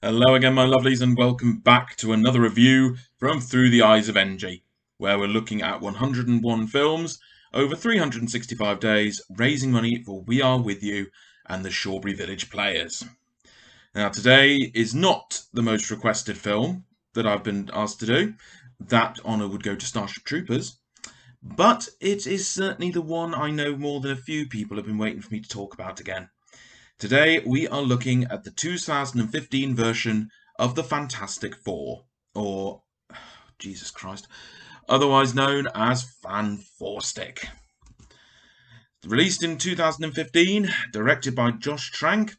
Hello again, my lovelies, and welcome back to another review from Through the Eyes of Enji, where we're looking at 101 films over 365 days, raising money for We Are With You and the Shawbury Village Players. Now, today is not the most requested film that I've been asked to do. That honour would go to Starship Troopers, but it is certainly the one I know more than a few people have been waiting for me to talk about again. Today we are looking at the 2015 version of the Fantastic Four, or Jesus Christ, otherwise known as Fan Four Stick. Released in 2015, directed by Josh Trank,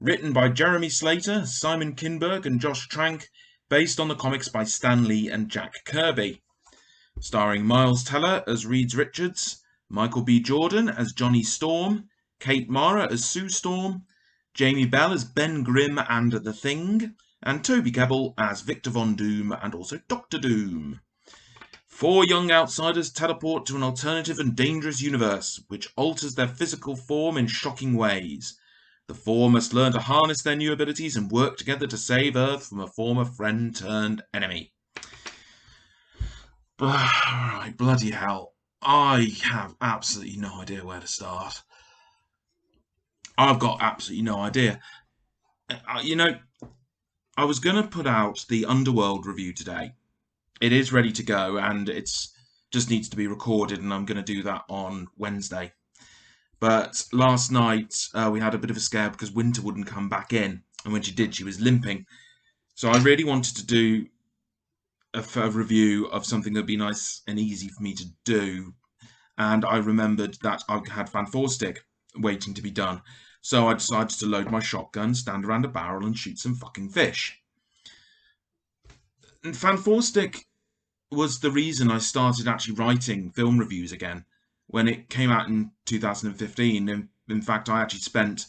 written by Jeremy Slater, Simon Kinberg, and Josh Trank, based on the comics by Stan Lee and Jack Kirby. Starring Miles Teller as Reed Richards, Michael B. Jordan as Johnny Storm, Kate Mara as Sue Storm, Jamie Bell as Ben Grimm and The Thing, and Toby Kebbell as Victor Von Doom and also Doctor Doom. Four young outsiders teleport to an alternative and dangerous universe, which alters their physical form in shocking ways. The four must learn to harness their new abilities and work together to save Earth from a former friend turned enemy. Alright, bloody hell. I have absolutely no idea where to start. I've got absolutely no idea. I was going to put out the Underworld review today. It is ready to go, and it's just needs to be recorded, and I'm going to do that on Wednesday. But last night, we had a bit of a scare because Winter wouldn't come back in, and when she did, she was limping. So I really wanted to do a review of something that'd be nice and easy for me to do, and I remembered that I had Fan Four Stick waiting to be done. So I decided to load my shotgun, stand around a barrel, and shoot some fucking fish. And Fan Four Stick was the reason I started actually writing film reviews again when it came out in 2015. And in fact, I actually spent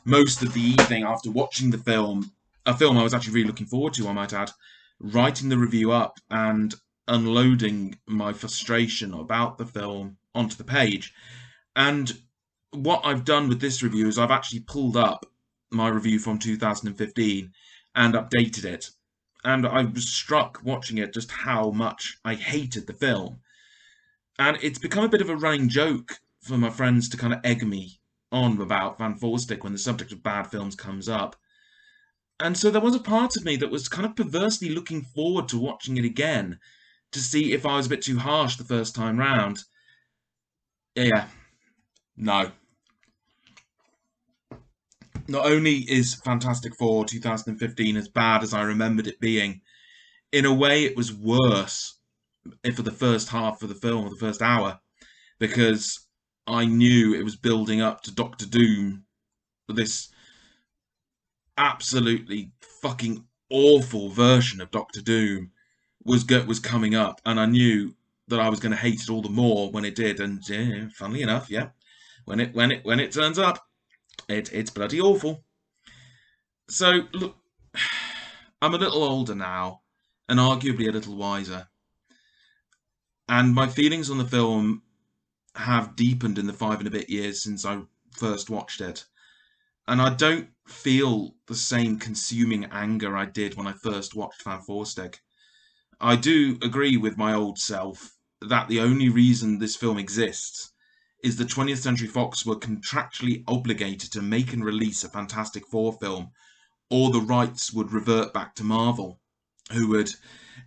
most of the evening after watching the film, a film I was actually really looking forward to, I might add, writing the review up and unloading my frustration about the film onto the page. And what I've done with this review is I've actually pulled up my review from 2015 and updated it. And I was struck watching it just how much I hated the film. And it's become a bit of a running joke for my friends to kind of egg me on about Van Stick when the subject of bad films comes up. And so there was a part of me that was kind of perversely looking forward to watching it again to see if I was a bit too harsh the first time round. Yeah, no. Not only is Fantastic Four 2015 as bad as I remembered it being, in a way it was worse for the first half of the film, or the first hour, because I knew it was building up to Doctor Doom, this absolutely fucking awful version of Doctor Doom was coming up, and I knew that I was going to hate it all the more when it did. And yeah, funnily enough, yeah, when it turns up, it's bloody awful. So look, I'm a little older now, and arguably a little wiser, and my feelings on the film have deepened in the 5 and a bit years since I first watched it. And I don't feel the same consuming anger I did when I first watched Fan Four Stick. I do agree with my old self that the only reason this film exists is the 20th Century Fox were contractually obligated to make and release a Fantastic Four film, or the rights would revert back to Marvel, who would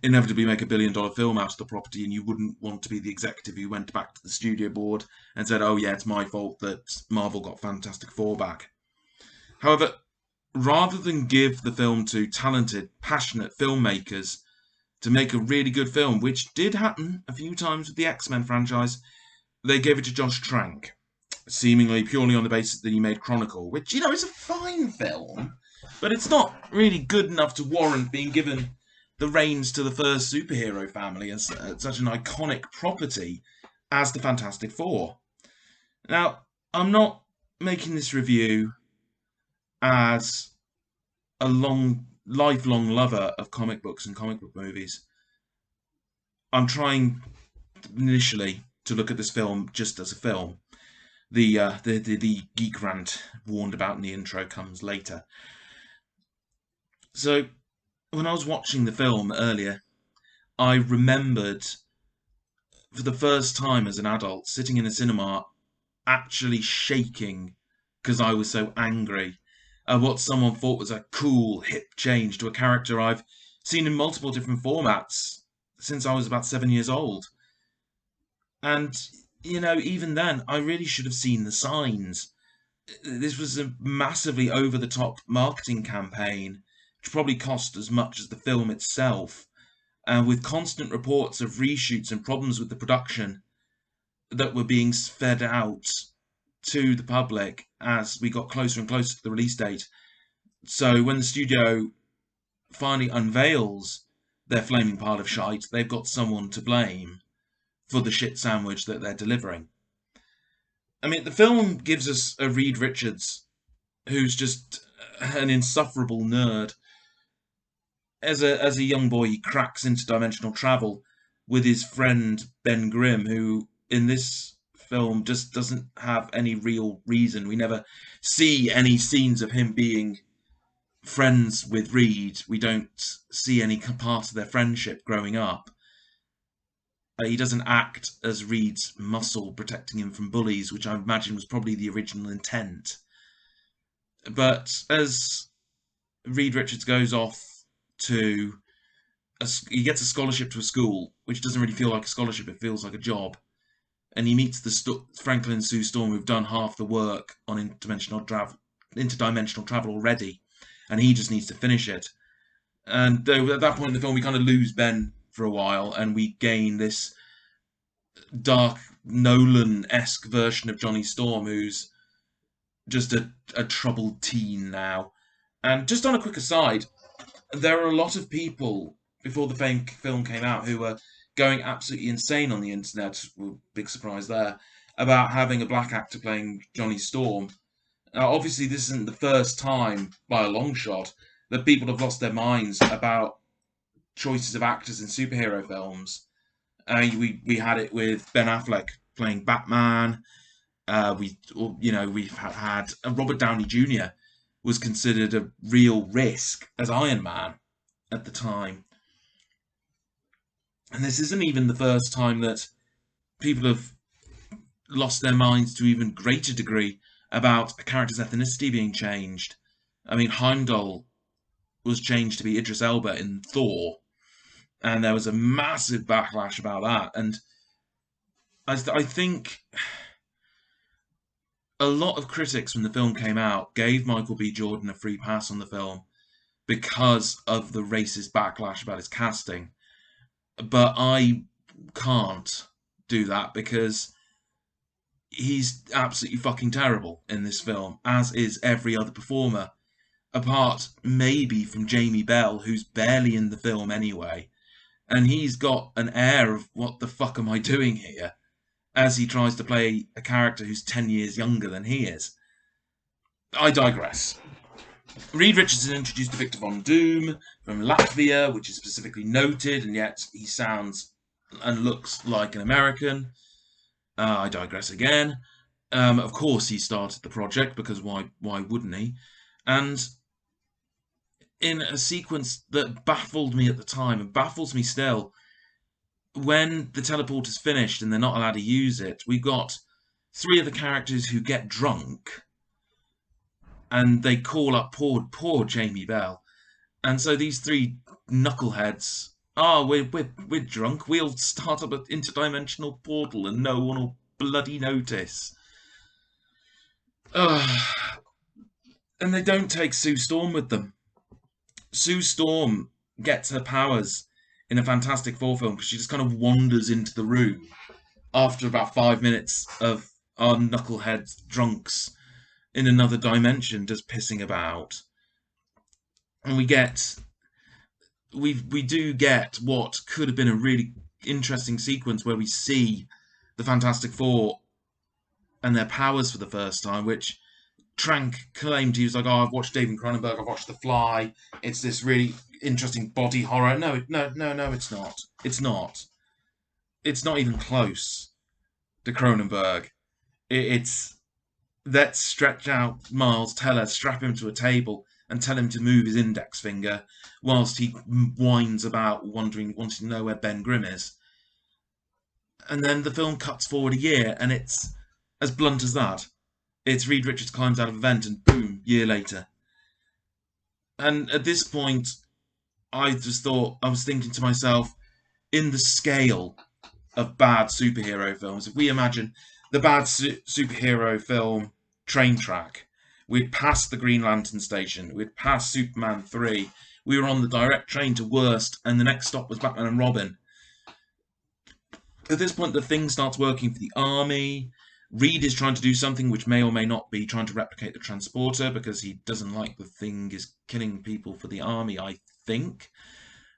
inevitably make $1 billion film out of the property, and you wouldn't want to be the executive who went back to the studio board and said, oh yeah, it's my fault that Marvel got Fantastic Four back. However, rather than give the film to talented, passionate filmmakers to make a really good film, which did happen a few times with the X-Men franchise, they gave it to Josh Trank, seemingly purely on the basis that he made Chronicle, which, is a fine film, but it's not really good enough to warrant being given the reins to the first superhero family as such an iconic property as the Fantastic Four. Now, I'm not making this review as a lifelong lover of comic books and comic book movies. I'm trying initially to look at this film just as a film. The geek rant warned about in the intro comes later. So when I was watching the film earlier, I remembered for the first time as an adult sitting in a cinema actually shaking because I was so angry at what someone thought was a cool, hip change to a character I've seen in multiple different formats since I was about 7 years old. And, even then, I really should have seen the signs. This was a massively over the top marketing campaign, which probably cost as much as the film itself, with constant reports of reshoots and problems with the production that were being fed out to the public as we got closer and closer to the release date. So when the studio finally unveils their flaming pile of shite, they've got someone to blame for the shit sandwich that they're delivering. I mean, the film gives us a Reed Richards who's just an insufferable nerd. As a young boy, he cracks into dimensional travel with his friend Ben Grimm, who in this film just doesn't have any real reason. We never see any scenes of him being friends with Reed. We don't see any part of their friendship growing up. He doesn't act as Reed's muscle protecting him from bullies, which I imagine was probably the original intent. But as Reed Richards goes off to he gets a scholarship to a school, which doesn't really feel like a scholarship, it feels like a job. And he meets the Franklin and Sue Storm, who've done half the work on interdimensional travel already, and he just needs to finish it. And at that point in the film, we kind of lose Ben for a while, and we gain this dark Nolan-esque version of Johnny Storm, who's just a troubled teen now. And just on a quick aside, there are a lot of people before the film came out who were going absolutely insane on the internet. Big surprise there about having a black actor playing Johnny Storm. Now, obviously, this isn't the first time by a long shot that people have lost their minds about choices of actors in superhero films. We had it with Ben Affleck playing Batman. We've had Robert Downey Jr. was considered a real risk as Iron Man at the time. And this isn't even the first time that people have lost their minds to even greater degree about a character's ethnicity being changed. I mean, Heimdall was changed to be Idris Elba in Thor, and there was a massive backlash about that. And I think a lot of critics when the film came out gave Michael B. Jordan a free pass on the film because of the racist backlash about his casting. But I can't do that because he's absolutely fucking terrible in this film, as is every other performer, apart maybe from Jamie Bell, who's barely in the film anyway. And he's got an air of, what the fuck am I doing here? As he tries to play a character who's 10 years younger than he is. I digress. Reed Richards is introduced to Victor Von Doom from Latvia, which is specifically noted, and yet he sounds and looks like an American. I digress again. Of course, he started the project because why wouldn't he? And in a sequence that baffled me at the time and baffles me still, when the teleporter's finished and they're not allowed to use it, we've got three of the characters who get drunk and they call up poor Jamie Bell. And so these three knuckleheads, we're drunk, we'll start up an interdimensional portal and no one will bloody notice. And they don't take Sue Storm with them. Sue Storm gets her powers in a Fantastic Four film because she just kind of wanders into the room after about 5 minutes of our knucklehead drunks in another dimension just pissing about. And we do get what could have been a really interesting sequence where we see the Fantastic Four and their powers for the first time, which Trank claimed he was like, I've watched David Cronenberg, I've watched The Fly, it's this really interesting body horror. No, it's not. It's not. It's not even close to Cronenberg. It's let's stretch out Miles Teller, strap him to a table, and tell him to move his index finger whilst he whines about wanting to know where Ben Grimm is. And then the film cuts forward a year, and it's as blunt as that. It's Reed Richards climbs out of a vent, and boom, year later. And at this point, I was thinking to myself, in the scale of bad superhero films, if we imagine the bad superhero film train track, we'd passed the Green Lantern station, we'd passed Superman 3, we were on the direct train to worst, and the next stop was Batman and Robin. At this point, the thing starts working for the army. Reed is trying to do something which may or may not be trying to replicate the transporter because he doesn't like the thing is killing people for the army, I think.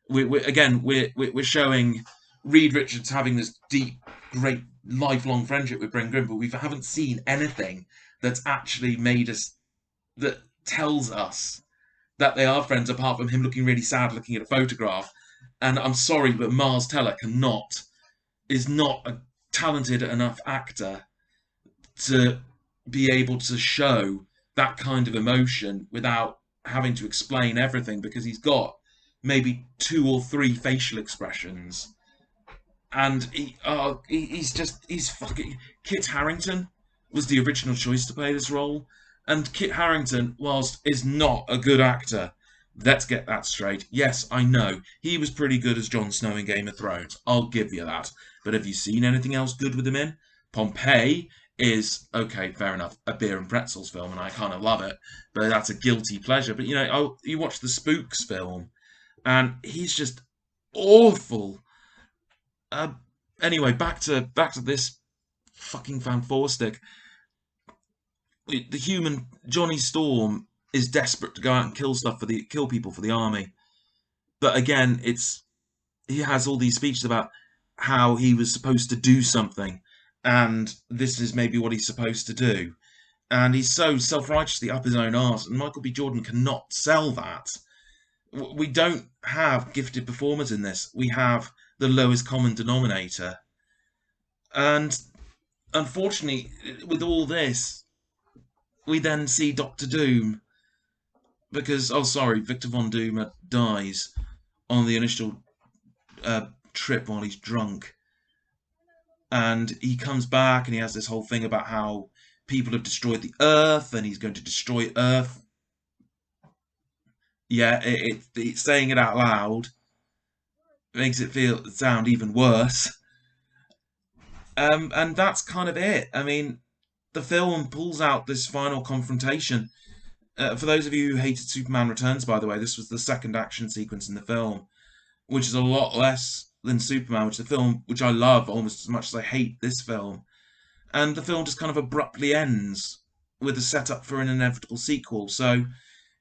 We're showing Reed Richards having this deep, great, lifelong friendship with Ben Grimm, but we haven't seen anything that's actually that tells us that they are friends, apart from him looking really sad looking at a photograph. And I'm sorry, but Miles Teller is not a talented enough actor to be able to show that kind of emotion without having to explain everything, because he's got maybe 2 or 3 facial expressions, and he's fucking. Kit Harington was the original choice to play this role, and Kit Harington, whilst is not a good actor, let's get that straight. Yes, I know he was pretty good as Jon Snow in Game of Thrones. I'll give you that. But have you seen anything else good with him in? Pompeii is, okay, fair enough, a beer and pretzels film, and I kind of love it, but that's a guilty pleasure. But you watch the Spooks film, and he's just awful. Anyway, back to this fucking Fan Four stick. The human Johnny Storm is desperate to go out and kill people for the army, but again, he has all these speeches about how he was supposed to do something, and this is maybe what he's supposed to do, and he's so self-righteously up his own arse, and Michael B. Jordan cannot sell that. We don't have gifted performers in this. We have the lowest common denominator. And unfortunately, with all this, we then see Doctor Doom, because, Victor Von Doom dies on the initial trip while he's drunk. And he comes back and he has this whole thing about how people have destroyed the Earth and he's going to destroy Earth. Yeah, it's saying it out loud makes it sound even worse. And that's kind of it. I mean, the film pulls out this final confrontation. For those of you who hated Superman Returns, by the way, this was the second action sequence in the film, which is a lot less than Superman, which I love almost as much as I hate this film. And the film just kind of abruptly ends with a setup for an inevitable sequel. So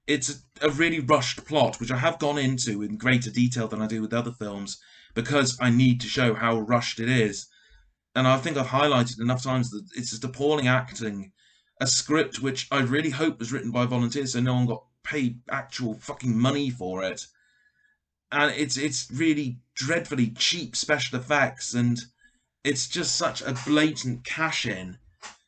it's a really rushed plot, which I have gone into in greater detail than I do with other films, because I need to show how rushed it is. And I think I've highlighted enough times that it's just appalling acting. A script which I really hope was written by volunteers, so no one got paid actual fucking money for it. And it's really dreadfully cheap special effects, and it's just such a blatant cash-in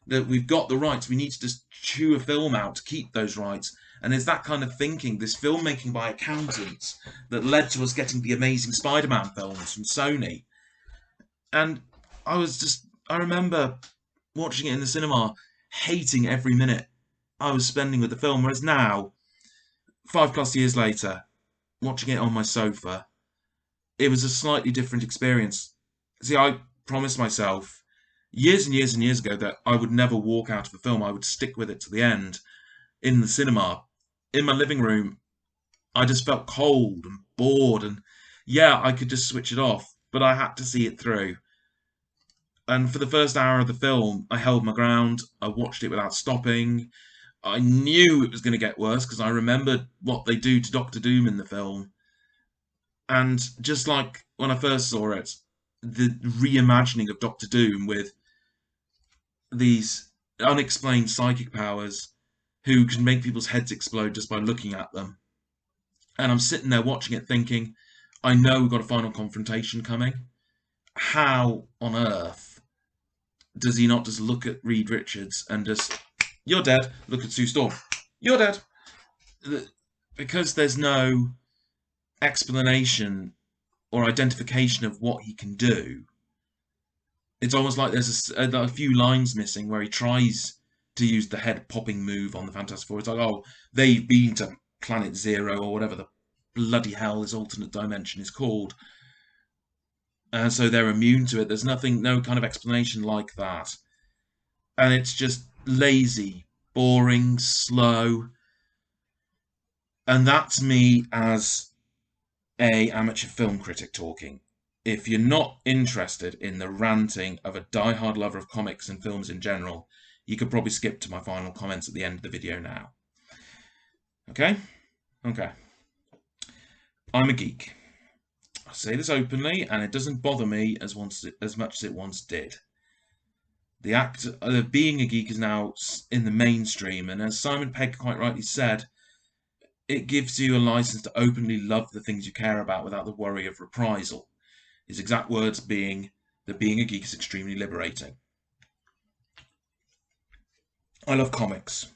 that we've got the rights. We need to just chew a film out to keep those rights. And it's that kind of thinking, this filmmaking by accountants, that led to us getting the Amazing Spider-Man films from Sony. And I remember watching it in the cinema, hating every minute I was spending with the film, whereas now, 5+ years later, watching it on my sofa, it was a slightly different experience. See, I promised myself years and years and years ago that I would never walk out of a film. I would stick with it to the end. In the cinema, in my living room, I just felt cold and bored, and yeah, I could just switch it off, but I had to see it through. And for the first hour of the film, I held my ground. I watched it without stopping. I knew it was going to get worse because I remembered what they do to Doctor Doom in the film. And just like when I first saw it, the reimagining of Doctor Doom with these unexplained psychic powers who can make people's heads explode just by looking at them. And I'm sitting there watching it thinking, I know we've got a final confrontation coming. How on earth does he not just look at Reed Richards and just, you're dead. Look at Sue Storm. You're dead. because there's no explanation or identification of what he can do, it's almost like there's a few lines missing where he tries to use the head popping move on the Fantastic Four. It's like, oh, they've been to Planet Zero or whatever the bloody hell this alternate dimension is called, and so they're immune to it. There's nothing, no kind of explanation like that, and it's just lazy, boring, slow, and that's me as a amateur film critic talking. If you're not interested in the ranting of a die-hard lover of comics and films in general, you could probably skip to my final comments at the end of the video now. Okay? Okay. I'm a geek. I say this openly, and it doesn't bother me as much as it once did. The act of being a geek is now in the mainstream, and as Simon Pegg quite rightly said, it gives you a license to openly love the things you care about without the worry of reprisal. His exact words being that being a geek is extremely liberating. I love comics.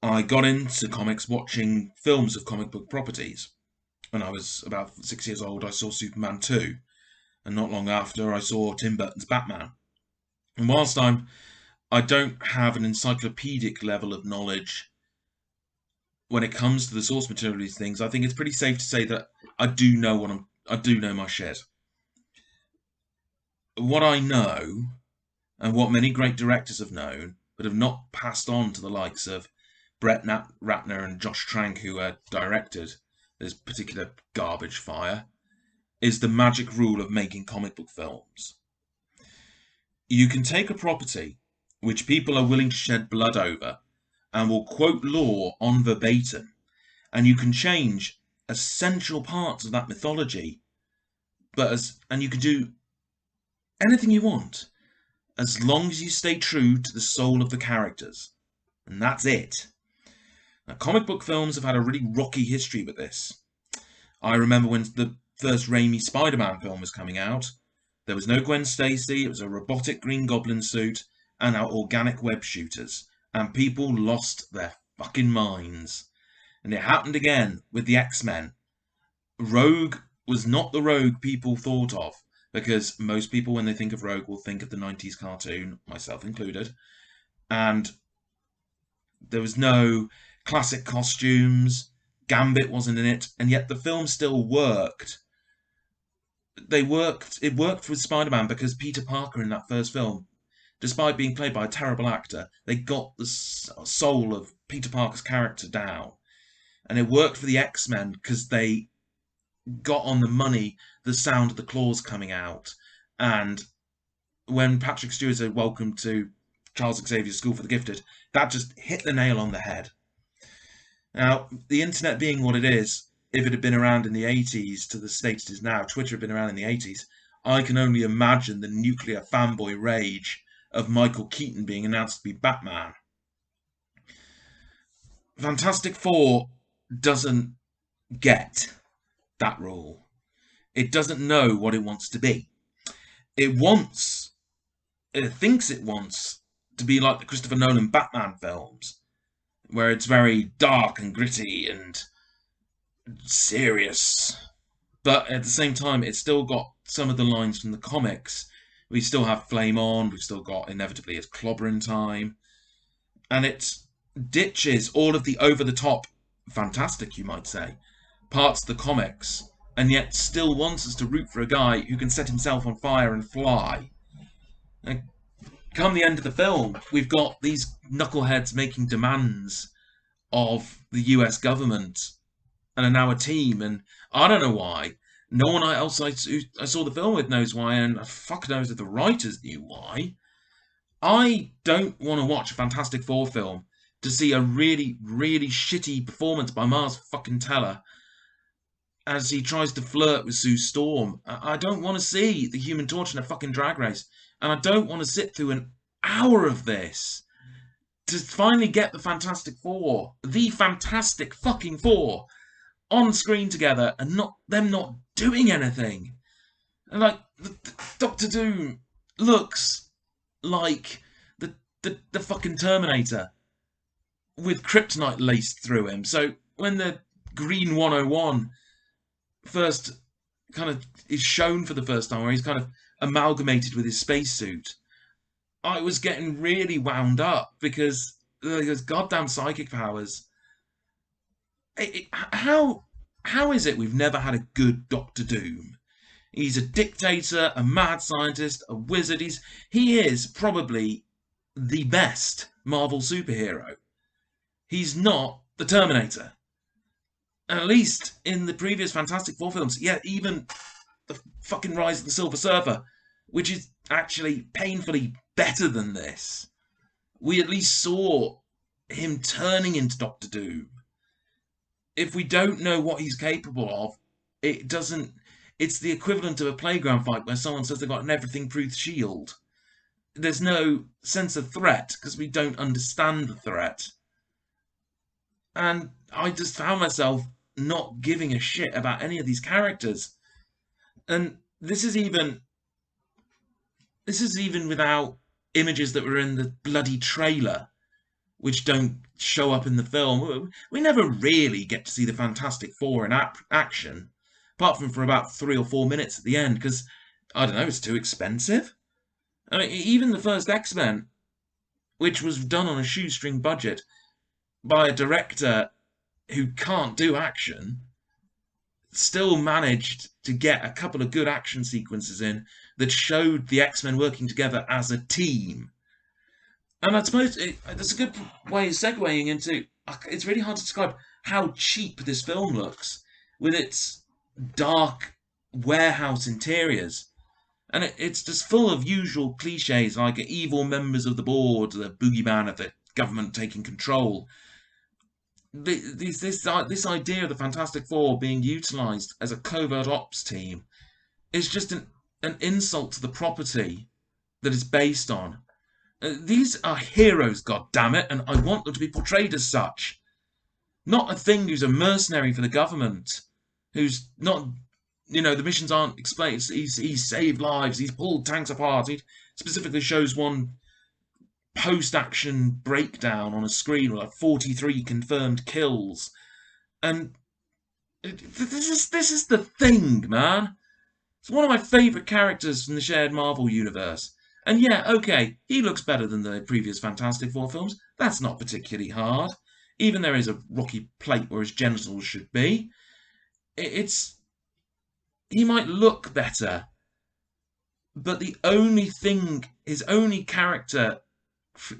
I got into comics watching films of comic book properties. When I was about 6 years old, I saw Superman 2, and not long after, I saw Tim Burton's Batman. And whilst I don't have an encyclopedic level of knowledge when it comes to the source material of these things, I think it's pretty safe to say that I do know my shit. What I know, and what many great directors have known, but have not passed on to the likes of Brett Ratner and Josh Trank, who directed this particular garbage fire, is the magic rule of making comic book films. You can take a property which people are willing to shed blood over and will quote law on verbatim, and you can change essential parts of that mythology, and you can do anything you want as long as you stay true to the soul of the characters. And that's it. Now, comic book films have had a really rocky history with this. I remember when the first Raimi Spider-Man film was coming out, there was no Gwen Stacy, it was a robotic Green Goblin suit, and our organic web shooters, and people lost their fucking minds. And it happened again with the X-Men. Rogue was not the Rogue people thought of, because most people, when they think of Rogue, will think of the 90s cartoon, myself included, and there was no classic costumes, Gambit wasn't in it, and yet the film still worked. It worked with Spider-Man because Peter Parker in that first film, despite being played by a terrible actor, they got the soul of Peter Parker's character down. And it worked for the X-Men because they got on the money the sound of the claws coming out. And when Patrick Stewart said, "Welcome to Charles Xavier's School for the Gifted," that just hit the nail on the head. Now, the internet being what it is, if it had been around in the 80s to the state it is now, Twitter had been around in the 80s, I can only imagine the nuclear fanboy rage of Michael Keaton being announced to be Batman. Fantastic Four doesn't get that rule. It doesn't know what it wants to be. It thinks it wants to be like the Christopher Nolan Batman films, where it's very dark and gritty and serious. But at the same time, it's still got some of the lines from the comics. We still have Flame On, we've still got inevitably It's Clobbering Time, and it ditches all of the over-the-top, fantastic you might say, parts of the comics, and yet still wants us to root for a guy who can set himself on fire and fly. And come the end of the film, we've got these knuckleheads making demands of the US government and are now a team, and I don't know why. No one else I saw the film with knows why, and fuck knows if the writers knew why. I don't want to watch a Fantastic Four film to see a really, really shitty performance by Mars fucking Teller as he tries to flirt with Sue Storm. I don't want to see the Human Torch in a fucking drag race, and I don't want to sit through an hour of this to finally get the Fantastic Four, the Fantastic fucking Four, on screen together and not doing anything. And like Doctor Doom looks like the fucking Terminator with kryptonite laced through him. So when the Green 101 first kind of is shown for the first time, where he's kind of amalgamated with his spacesuit, I was getting really wound up because those goddamn psychic powers. How is it we've never had a good Doctor Doom? He's a dictator, a mad scientist, a wizard. He is probably the best Marvel superhero. He's not the Terminator. And at least in the previous Fantastic Four films, yeah, even the fucking Rise of the Silver Surfer, which is actually painfully better than this, we at least saw him turning into Doctor Doom. If we don't know what he's capable of, it doesn't. It's the equivalent of a playground fight where someone says they've got an everything-proof shield. There's no sense of threat because we don't understand the threat. And I just found myself not giving a shit about any of these characters. And this is even without images that were in the bloody trailer, which don't show up in the film. We never really get to see the Fantastic Four in action, apart from for about 3 or 4 minutes at the end, because, I don't know, it's too expensive. I mean, even the first X-Men, which was done on a shoestring budget by a director who can't do action, still managed to get a couple of good action sequences in that showed the X-Men working together as a team. And I suppose that's a good way of segueing into. It's really hard to describe how cheap this film looks with its dark warehouse interiors. And it's just full of usual cliches like evil members of the board, the boogeyman of the government taking control. This idea of the Fantastic Four being utilised as a covert ops team is just an insult to the property that it's based on. These are heroes, goddammit, and I want them to be portrayed as such. Not a thing who's a mercenary for the government, who's not, the missions aren't explained. He's saved lives, he's pulled tanks apart. He specifically shows one post-action breakdown on a screen with like 43 confirmed kills. And this is the thing, man. It's one of my favourite characters from the shared Marvel universe. And yeah, okay, he looks better than the previous Fantastic Four films. That's not particularly hard. Even there is a rocky plate where his genitals should be. He might look better, but his only character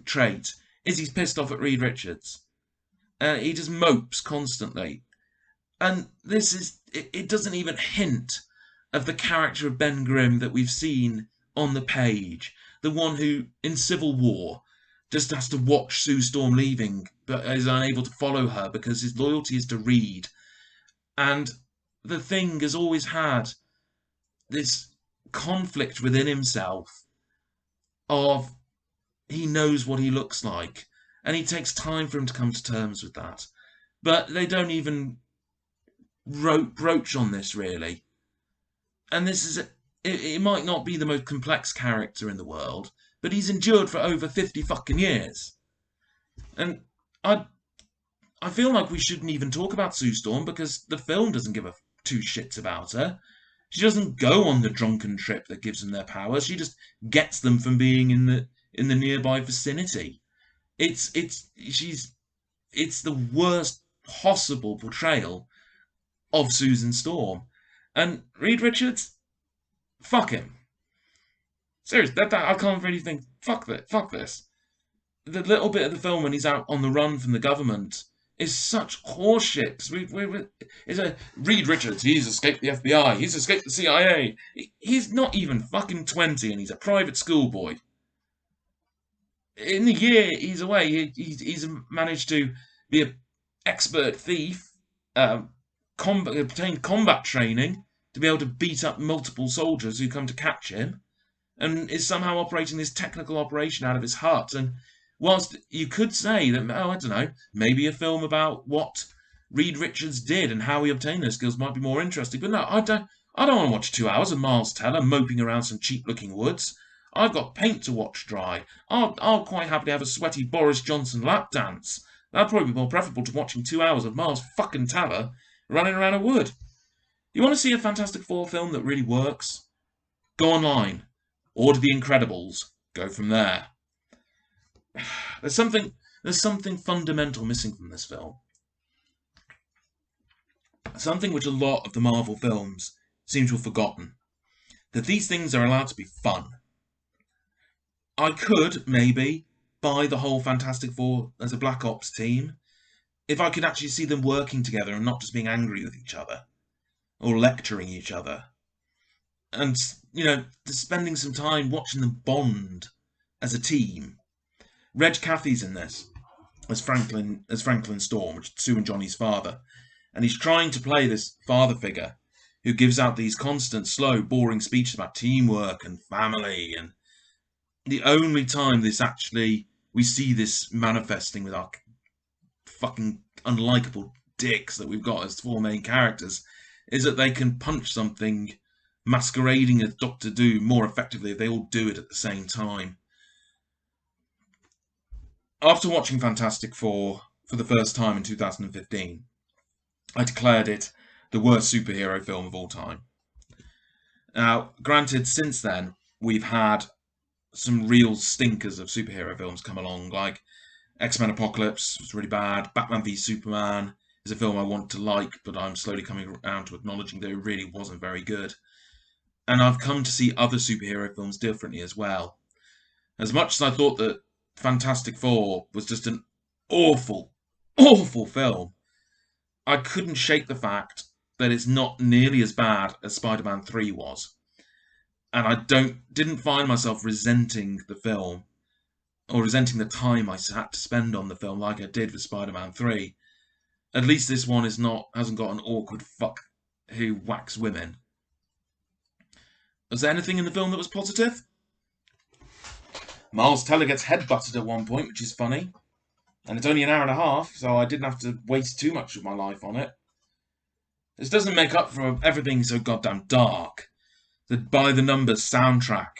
trait is he's pissed off at Reed Richards. He just mopes constantly. And it doesn't even hint of the character of Ben Grimm that we've seen on the page. The one who, in Civil War, just has to watch Sue Storm leaving, but is unable to follow her because his loyalty is to Reed. And the Thing has always had this conflict within himself of he knows what he looks like, and it takes time for him to come to terms with that. But they don't even broach on this, really. And it might not be the most complex character in the world, but he's endured for over 50 fucking years. And I feel like we shouldn't even talk about Sue Storm because the film doesn't give a two shits about her. She doesn't go on the drunken trip that gives them their powers. She just gets them from being in the nearby vicinity. It's the worst possible portrayal of Susan Storm. And Reed Richards, fuck him. Seriously, I can't really think. Fuck this. The little bit of the film when he's out on the run from the government is such horseshit. Reed Richards, he's escaped the FBI, he's escaped the CIA. He's not even fucking 20 and he's a private schoolboy. In the year he's away, he's managed to be an expert thief, obtain combat training to be able to beat up multiple soldiers who come to catch him, and is somehow operating this technical operation out of his hut. And whilst you could say that, I don't know, maybe a film about what Reed Richards did and how he obtained those skills might be more interesting. But no, I don't want to watch 2 hours of Miles Teller moping around some cheap-looking woods. I've got paint to watch dry. I'll quite happily have a sweaty Boris Johnson lap dance That'd probably be more preferable to watching 2 hours of Miles fucking Teller running around a wood. You want to see a Fantastic Four film that really works? Go online. Order The Incredibles. Go from there. There's something fundamental missing from this film. Something which a lot of the Marvel films seem to have forgotten. That these things are allowed to be fun. I could, maybe, buy the whole Fantastic Four as a Black Ops team if I could actually see them working together and not just being angry with each other or lecturing each other. And, just spending some time watching them bond as a team. Reg Cathey's in this as Franklin Storm, which is Sue and Johnny's father. And he's trying to play this father figure who gives out these constant, slow, boring speeches about teamwork and family. And the only time we see this manifesting with our fucking unlikable dicks that we've got as four main characters is that they can punch something masquerading as Doctor Doom more effectively if they all do it at the same time. After watching Fantastic Four for the first time in 2015, I declared it the worst superhero film of all time. Now, granted, since then, we've had some real stinkers of superhero films come along, like X-Men Apocalypse was really bad, Batman v Superman is a film I want to like, but I'm slowly coming around to acknowledging that it really wasn't very good. And I've come to see other superhero films differently as well. As much as I thought that Fantastic Four was just an awful, awful film, I couldn't shake the fact that it's not nearly as bad as Spider-Man 3 was. And I didn't find myself resenting the film or resenting the time I had to spend on the film like I did with Spider-Man 3. At least this one hasn't got an awkward fuck who whacks women. Was there anything in the film that was positive? Miles Teller gets headbutted at one point, which is funny. And it's only an hour and a half, so I didn't have to waste too much of my life on it. This doesn't make up for everything so goddamn dark. The by the numbers soundtrack.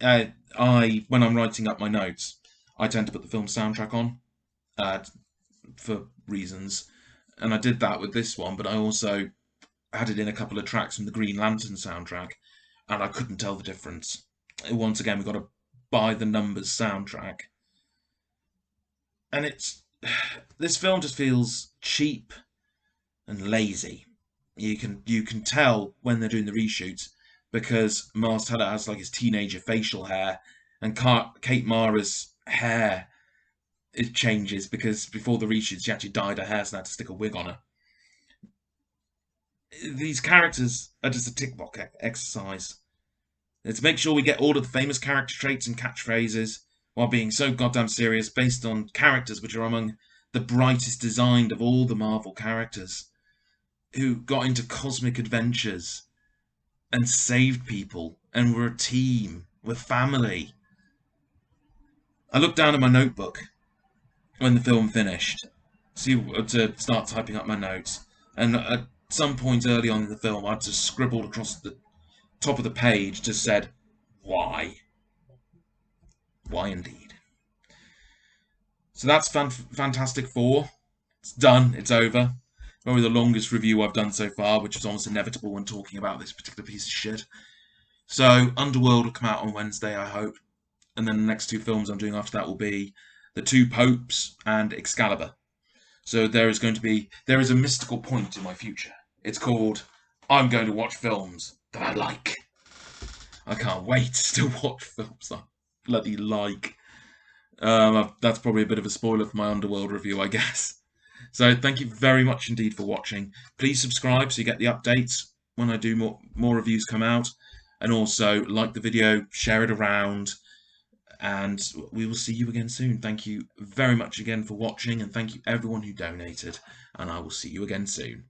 When I'm writing up my notes, I tend to put the film soundtrack on for reasons. And I did that with this one, but I also added in a couple of tracks from the Green Lantern soundtrack, and I couldn't tell the difference. Once again, we've got a by the numbers soundtrack. And this film just feels cheap and lazy. You can tell when they're doing the reshoots because Miles Teller has like his teenager facial hair, and Kate Mara's hair it changes because before the reshoots she actually dyed her hair, so they had to stick a wig on her. These characters are just a tick box exercise. Let's make sure we get all of the famous character traits and catchphrases while being so goddamn serious based on characters which are among the brightest designed of all the Marvel characters, who got into cosmic adventures and saved people and were a team, were family. I looked down at my notebook when the film finished to start typing up my notes, and at some point early on in the film I just scribbled across the top of the page, just said, why? Why indeed? So that's Fantastic Four. It's done. It's over. Probably the longest review I've done so far, which was almost inevitable when talking about this particular piece of shit. So Underworld will come out on Wednesday, I hope. And then the next two films I'm doing after that will be The Two Popes and Excalibur. So there is a mystical point in my future. It's called I'm going to watch films that I like. I can't wait to watch films I bloody like. That's probably a bit of a spoiler for my Underworld review, I guess. So thank you very much indeed for watching. Please subscribe so you get the updates when I do more reviews come out. And also like the video, share it around, and we will see you again soon. Thank you very much again for watching, and thank you everyone who donated, and I will see you again soon.